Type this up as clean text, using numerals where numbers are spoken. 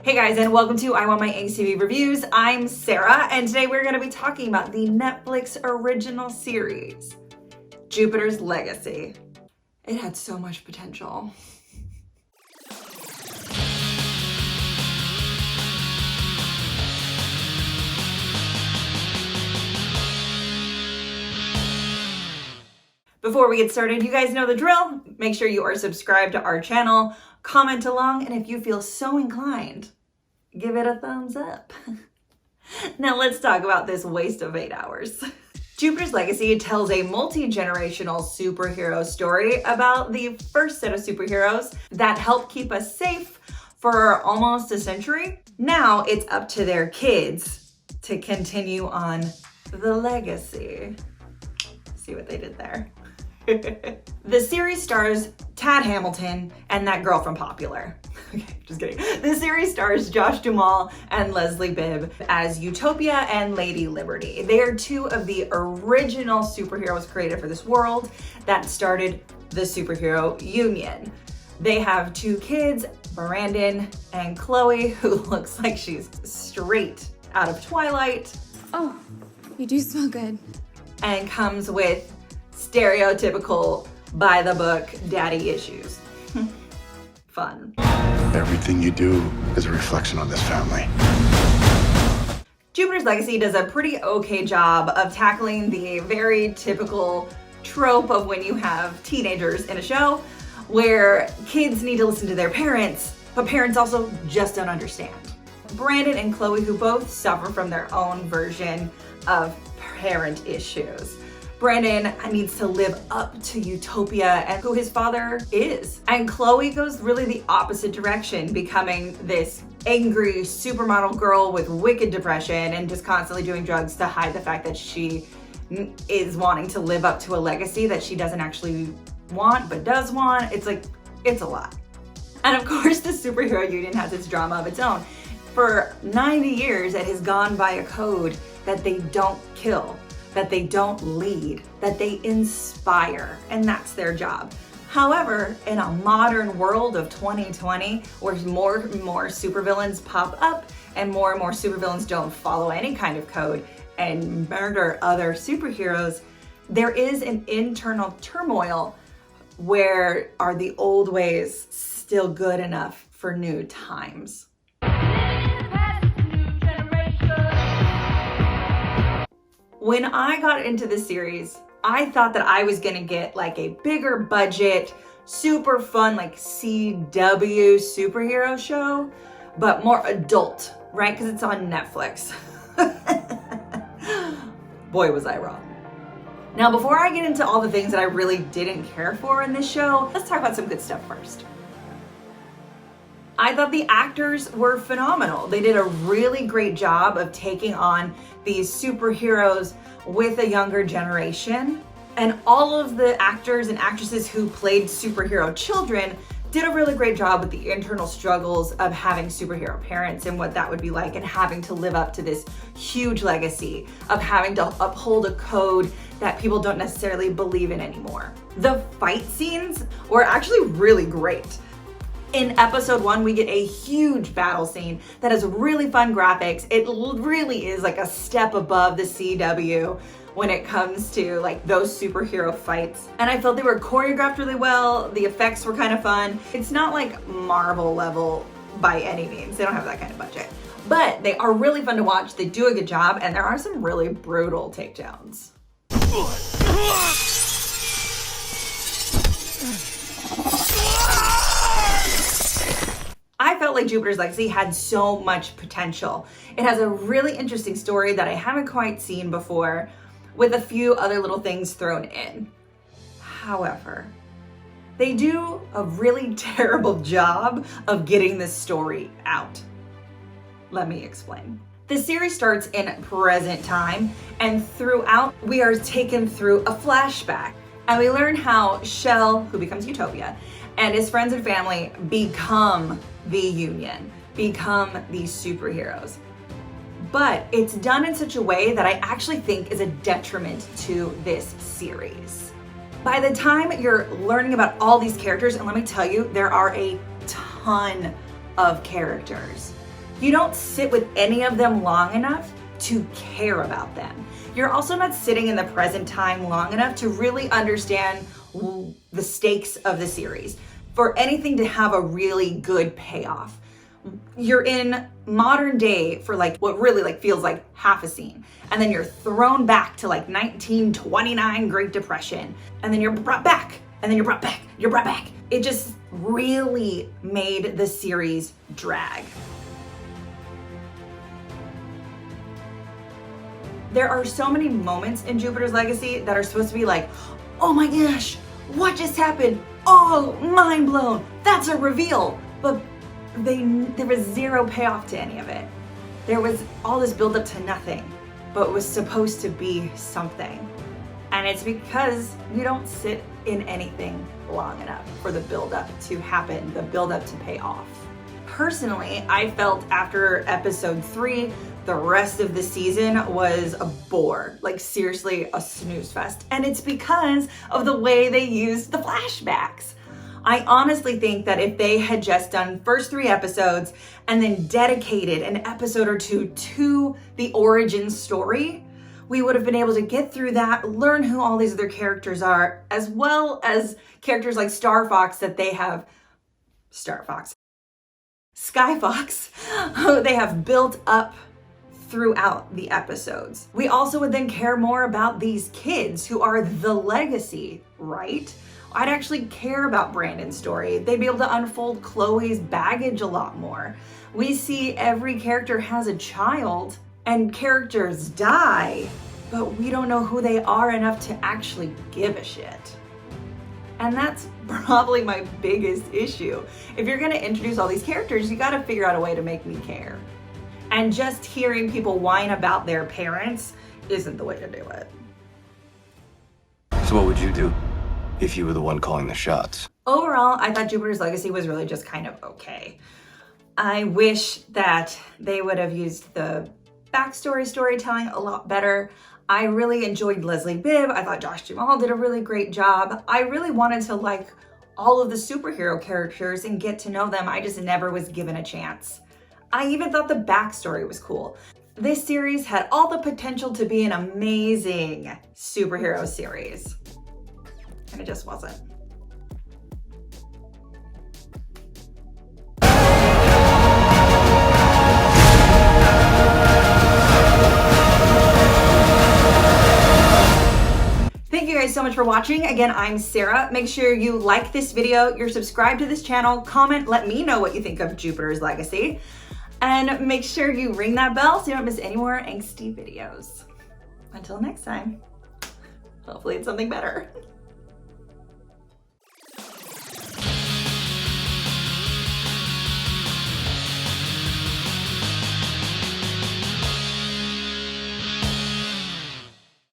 Hey guys, and welcome to I Want My Angst TV Reviews. I'm Sarah, and today we're going to be talking about the Netflix original series, Jupiter's Legacy. It had so much potential. Before we get started, you guys know the drill. Make sure you are subscribed to our channel, comment along, and if you feel so inclined, give it a thumbs up. Now let's talk about this waste of 8 hours. Jupiter's Legacy tells a multi-generational superhero story about the first set of superheroes that helped keep us safe for almost a century. Now it's up to their kids to continue on the legacy. See what they did there? The series stars Tad Hamilton and that girl from Popular. Okay, just kidding. The series stars Josh Duhamel and Leslie Bibb as Utopia and Lady Liberty. They are two of the original superheroes created for this world that started the superhero union. They have 2 kids, Brandon and Chloe, who looks like she's straight out of Twilight. Oh, you do smell good. And comes with stereotypical by-the-book daddy issues. Fun. Everything you do is a reflection on this family. Jupiter's Legacy does a pretty okay job of tackling the very typical trope of when you have teenagers in a show where kids need to listen to their parents, but parents also just don't understand. Brandon and Chloe, who both suffer from their own version of parent issues. Brandon needs to live up to Utopia and who his father is. And Chloe goes really the opposite direction, becoming this angry supermodel girl with wicked depression and just constantly doing drugs to hide the fact that she is wanting to live up to a legacy that she doesn't actually want but does want. It's a lot. And of course the superhero union has its drama of its own. For 90 years it has gone by a code that they don't kill, that they don't lead, that they inspire, and that's their job. However, in a modern world of 2020, where more and more supervillains pop up and more supervillains don't follow any kind of code and murder other superheroes, there is an internal turmoil. Where are the old ways still good enough for new times? When I got into the series, I thought that I was gonna get like a bigger budget, super fun, like CW superhero show, but more adult, right? Because it's on Netflix. Boy, was I wrong. Now, before I get into all the things that I really didn't care for in this show, let's talk about some good stuff first. I thought the actors were phenomenal. They did a really great job of taking on these superheroes with a younger generation. And all of the actors and actresses who played superhero children did a really great job with the internal struggles of having superhero parents and what that would be like, and having to live up to this huge legacy of having to uphold a code that people don't necessarily believe in anymore. The fight scenes were actually really great. In episode 1, we get a huge battle scene that has really fun graphics. It really is like a step above the CW when it comes to like those superhero fights. And I felt they were choreographed really well. The effects were kind of fun. It's not like Marvel level by any means. They don't have that kind of budget. But they are really fun to watch. They do a good job, and there are some really brutal takedowns. I felt like Jupiter's Legacy had so much potential. It has a really interesting story that I haven't quite seen before, with a few other little things thrown in. However, they do a really terrible job of getting this story out. Let me explain. The series starts in present time, and throughout we are taken through a flashback, and we learn how Shell, who becomes Utopia, and his friends and family become the Union, become these superheroes. But it's done in such a way that I actually think is a detriment to this series. By the time you're learning about all these characters, and let me tell you, there are a ton of characters. You don't sit with any of them long enough to care about them. You're also not sitting in the present time long enough to really understand the stakes of the series for anything to have a really good payoff. You're in modern day for like what really like feels like half a scene, and then you're thrown back to like 1929 Great Depression, and then you're brought back, and then you're brought back, you're brought back. It just really made the series drag. There are so many moments in Jupiter's Legacy that are supposed to be like, oh my gosh, what just happened? Oh, mind blown, that's a reveal. But there was zero payoff to any of it. There was all this build up to nothing, but it was supposed to be something. And it's because you don't sit in anything long enough for the build up to happen, the build up to pay off. Personally, I felt after episode 3, the rest of the season was a bore, like seriously a snooze fest. And it's because of the way they used the flashbacks. I honestly think that if they had just done first 3 episodes and then dedicated an episode or 2 to the origin story, we would have been able to get through that, learn who all these other characters are, as well as characters like Skyfox, who they have built up throughout the episodes. We also would then care more about these kids who are the legacy, right? I'd actually care about Brandon's story. They'd be able to unfold Chloe's baggage a lot more. We see every character has a child and characters die, but we don't know who they are enough to actually give a shit. And that's probably my biggest issue. If you're gonna introduce all these characters, you gotta figure out a way to make me care. And just hearing people whine about their parents isn't the way to do it. So what would you do if you were the one calling the shots? Overall, I thought Jupiter's Legacy was really just kind of okay. I wish that they would have used the backstory storytelling a lot better. I really enjoyed Leslie Bibb. I thought Josh Duhamel did a really great job. I really wanted to like all of the superhero characters and get to know them. I just never was given a chance. I even thought the backstory was cool. This series had all the potential to be an amazing superhero series, and it just wasn't. Thank you guys so much for watching. Again, I'm Sarah. Make sure you like this video, you're subscribed to this channel, comment, let me know what you think of Jupiter's Legacy, and make sure you ring that bell so you don't miss any more angsty videos. Until next time, hopefully it's something better.